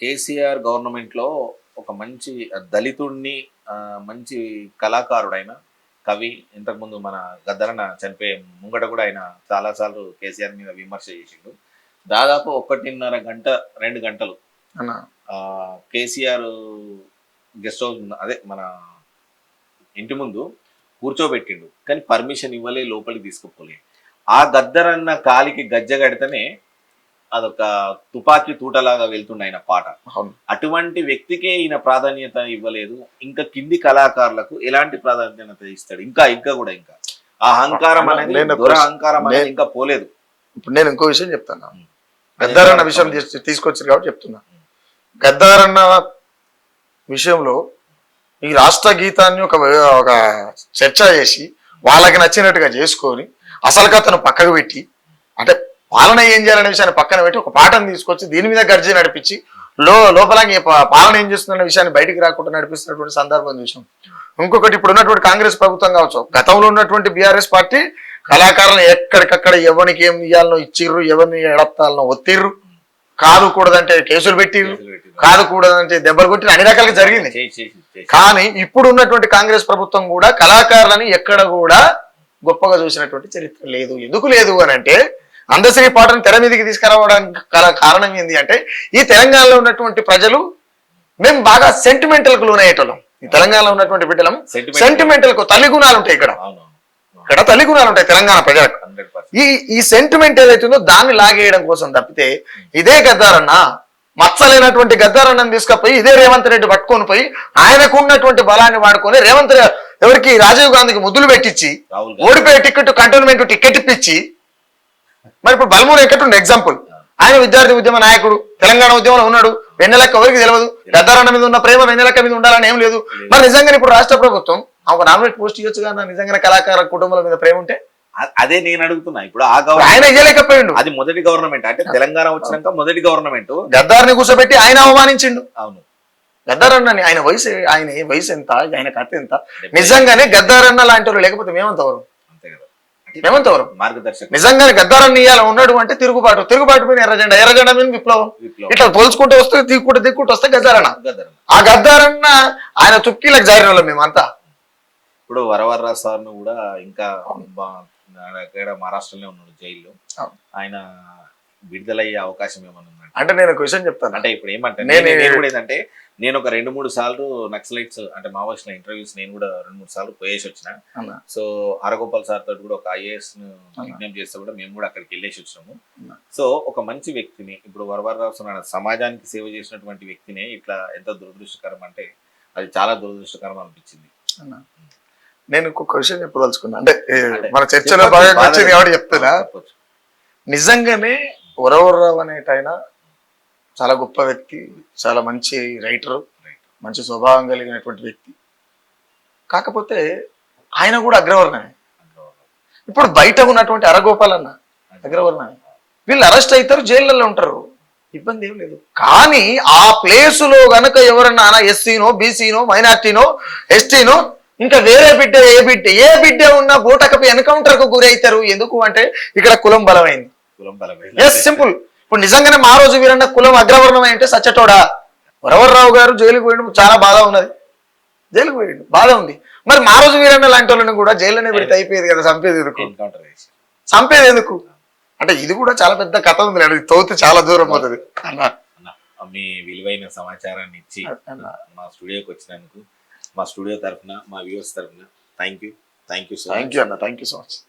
కేసీఆర్ గవర్నమెంట్‌లో ఒక మంచి దళితుడిని మంచి కళాకారుడైన కవి ఇంతకుముందు మన గద్దరన్న చనిపోయే ముంగట కూడా ఆయన చాలా సార్లు కేసీఆర్ మీద విమర్శ చేసిండు. దాదాపు 1:30 గంట 2 గంటలు అన్న కేసీఆర్ గెస్ట్ హౌస్ అదే మన ఇంటి ముందు కూర్చోబెట్టిండు. కానీ పర్మిషన్ ఇవ్వలే, లోపలికి తీసుకుపోలే. ఆ గద్దరన్న కాలికి గజ్జ కడితేనే అదొక తుపాకీ తూటలాగా వెళ్తుండే ఆయన పాట. అటువంటి వ్యక్తికే ఈయన ప్రాధాన్యత ఇవ్వలేదు. ఇంకా కింది కళాకారులకు ఎలాంటి ప్రాధాన్యత ఇస్తాడు? ఇంకా ఇంకా కూడా ఇంకా ఆ అహంకారం అనేది దురహంకారం అనేది ఇంకా పోలేదు. ఇప్పుడు నేను ఇంకో విషయం చెప్తాను. గద్దారన్న విషయం తీసుకొచ్చారు కాబట్టి చెప్తున్నా. గద్దారన్న విషయంలో ఈ రాష్ట్ర గీతాన్ని ఒక చర్చ చేసి వాళ్ళకి నచ్చినట్టుగా చేసుకొని అసలు కథను పక్కకు పెట్టి, అంటే పాలన ఏం చేయాలనే విషయాన్ని పక్కన పెట్టి ఒక పాటను తీసుకొచ్చి దీని మీద గర్జీ నడిపించి లోపల పాలన ఏం చేస్తున్న విషయాన్ని బయటికి రాకుండా నడిపిస్తున్నటువంటి సందర్భం చూసాం. ఇంకొకటి ఇప్పుడు ఉన్నటువంటి కాంగ్రెస్ ప్రభుత్వం కావచ్చు, గతంలో ఉన్నటువంటి బీఆర్ఎస్ పార్టీ కళాకారులను ఎక్కడికక్కడ ఎవరికి ఏం ఇయ్యాలనో ఇచ్చిర్రు, ఎవరిని ఎడప్తాలనో ఒత్తిర్రు, కాదు కూడదంటే కేసులు పెట్టిర్రు, కాదు కూడదంటే దెబ్బలు కొట్టి అన్ని రకాలుగా జరిగింది. కానీ ఇప్పుడు ఉన్నటువంటి కాంగ్రెస్ ప్రభుత్వం కూడా కళాకారులని ఎక్కడ కూడా గొప్పగా చూసినటువంటి చరిత్ర లేదు. ఎందుకు లేదు అని అంటే అందశ్రీ పాటను తెర మీదకి తీసుకురావడానికి కారణం ఏంటి అంటే ఈ తెలంగాణలో ఉన్నటువంటి ప్రజలు మేము బాగా సెంటిమెంటల్ కు లోనయ్యేటోళ్ళం. ఈ తెలంగాణలో ఉన్నటువంటి బిడ్డలం సెంటిమెంటల్ కు తల్లి గుణాలు ఉంటాయి. ఇక్కడ తల్లి గుణాలు ఉంటాయి తెలంగాణ ప్రజలకు. ఈ సెంటిమెంట్ ఏదైతుందో దాన్ని లాగేయడం కోసం తప్పితే ఇదే గద్దారన్న మచ్చలేనటువంటి గద్దారన్నని తీసుకుపోయి ఇదే రేవంత్ రెడ్డి పట్టుకొని పోయి ఆయనకు ఉన్నటువంటి బలాన్ని వాడుకొని రేవంత్ ఎవరికి రాజీవ్ గాంధీకి ముద్దులు పెట్టించి ఓడిపోయే కంటోన్మెంట్ టికెట్ ఇప్పించి, మరి ఇప్పుడు బల్మూరు వెంకటుండే ఎగ్జాంపుల్, ఆయన విద్యార్థి ఉద్యమ నాయకుడు, తెలంగాణ ఉద్యమంలో ఉన్నాడు. వెన్నెలక్క ఎవరికి తెలియదు, గద్దారన్న మీద ఉన్న ప్రేమ వెన్నెలక్క మీద ఉండాలని ఏం లేదు. మరి నిజంగానే ఇప్పుడు రాష్ట్ర ప్రభుత్వం ఒక నామినేట్ పోస్ట్ ఇవ్వచ్చు కదా నిజంగానే కళాకార కుటుంబాల మీద ప్రేమ ఉంటే. అదే నేను అడుగుతున్నా. ఇప్పుడు ఆయన ఇయ్యలేకపోయిండు. అది మొదటి గవర్నమెంట్, అంటే తెలంగాణ వచ్చినాక మొదటి గవర్నమెంట్ గద్దారిని కూర్చోబెట్టి ఆయన అవమానించిండు. అవును, గద్దారన్నని ఆయన వయసు ఎంత, ఆయన కథ ఎంత, నిజంగానే గద్దారన్న లాంటి వాళ్ళు లేకపోతే మేమంతవరం మేమంతవరం మార్గదర్శకం. నిజంగానే గద్దారన్న ఇయ్యాల ఉన్నాడు అంటే తిరుగుబాటు మీద ఎర్రజెండా మీద విప్లవం, ఇట్లా పోల్చుకుంటూ వస్తే దిక్కుంటూ వస్తే గద్దారన్న. ఆ గద్దారన్న ఆయన చుక్కీలకు జారిన వాళ్ళం మేమంతా. ఇప్పుడు వరవరరావు సార్ను కూడా ఇంకా మహారాష్ట్రలో ఉన్నాడు జైల్లో, ఆయన విడుదలయ్యే అవకాశం ఏమన్నా ఉందంటే? అంటే నేను ఒక విషయం చెప్తాను. అంటే ఇప్పుడు ఏమంటే నేను ఒక 2-3 సార్లు నక్సలైట్స్ అంటే మావోయిస్టుల ఇంటర్వ్యూస్ నేను కూడా 2-3 సార్లు పోయేసి వచ్చిన. సో హరగోపాల్ సార్ తోటి కూడా ఒక ఐఏఎస్ విజ్ఞప్తి చేస్తే కూడా మేము కూడా అక్కడికి వెళ్ళేసి వచ్చినాము. సో ఒక మంచి వ్యక్తిని, ఇప్పుడు వరవరరావు సార్ సమాజానికి సేవ చేసినటువంటి వ్యక్తినే ఇట్లా ఎంత దురదృష్టకరం అంటే అది చాలా దురదృష్టకరం అనిపించింది. నేను ఇంకొక విషయం చెప్పదలుచుకున్నా, అంటే మన చర్చలో బాగా వచ్చింది కాబట్టి చెప్తున్నా. నిజంగానే వరవరరావు అనేటైన చాలా గొప్ప వ్యక్తి, చాలా మంచి రైటరు, మంచి స్వభావం కలిగినటువంటి వ్యక్తి. కాకపోతే ఆయన కూడా అగ్రవర్ణమే. ఇప్పుడు బయట ఉన్నటువంటి అరగోపాల్ అన్న అగ్రవర్ణమే. వీళ్ళు అరెస్ట్ అవుతారు, జైళ్ళల్లో ఉంటారు, ఇబ్బంది ఏం లేదు. కానీ ఆ ప్లేసులో గనక ఎవరన్నా ఎస్సీనో, బీసీనో, మైనార్టీనో, ఎస్టీనో, ఇంకా వేరే ఏ బిడ్డ ఉన్నా బూటకపు ఎన్కౌంటర్ కు గురవుతారు. ఎందుకు అంటే ఇక్కడ కులం బలమైంది. Yes, simple. ఇప్పుడు నిజంగానే మా రోజు వీరన్న కులం అగ్రవర్ణం అంటే సచ్చటోడా? వరవరరావు గారు జైలుకు పోయడం చాలా బాధ ఉన్నది, జైలుకు పోయాడు, బాధ ఉంది. మరి మా రోజు వీరన్న లాంటి వాళ్ళని కూడా జైల్లోనే పెడితే అయిపోయేది కదా, చంపేది ఎందుకు అంటే ఇది కూడా చాలా పెద్ద కథ ఉంది. అది తోతే చాలా దూరం అవుతుంది. మీ విలువైన సమాచారాన్ని ఇచ్చి మా స్టూడియోకి వచ్చినందుకు మా స్టూడియో తరఫున, మా వ్యూవర్స్ తరఫున థ్యాంక్ యూ సో మచ్.